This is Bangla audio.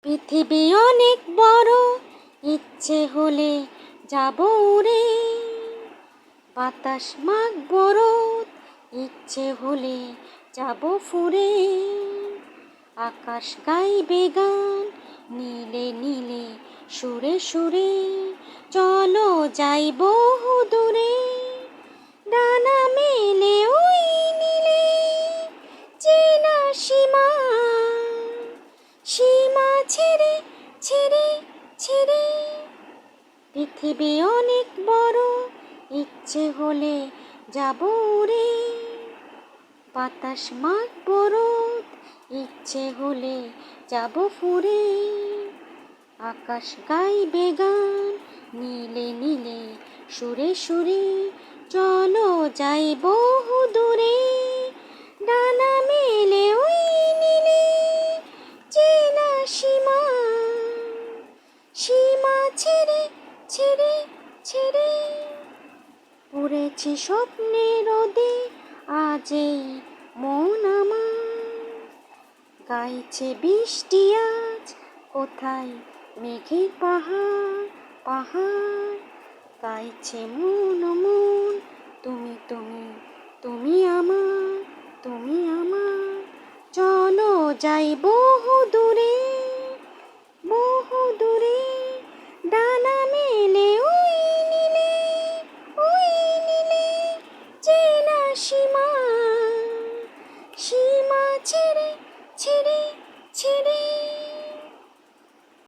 পৃথিবী অনেক বড়, ইচ্ছে হলে যাব উড়ে। বাতাস মাখব রোদ, ইচ্ছে হলে যাব ফুরে। আকাশ গাইবে গান, নীলে নীলে সুরে সুরে। চলো যাই বহু দূরে, ডানা মেলে ওই নীলে। চেনা সীমা, সীমা ছেড়ে ছেড়ে ছেড়ে। পৃথিবী অনেক বড়, ইচ্ছে হলে যাব উড়ে। বাতাস মাখব রোদ, ইচ্ছে হলে যাব ফুরে। আকাশ গাইবে গান, নীলে নীলে সুরে সুরে। চলো যাই বহু দূরে, ডানা মেলে ওই নীলে। চেনা সীমা, সীমা ছেড়ে ছেড়ে ছেড়ে। উড়েছি স্বপ্নের রোদে, আজ এই মন আমার। গাইছে বৃষ্টি আজ, কোথায় মেঘের পাহাড় পাহাড়। গাইছে মন মন, তুমি তুমি তুমি আমার, তুমি আমার। চলো যাইব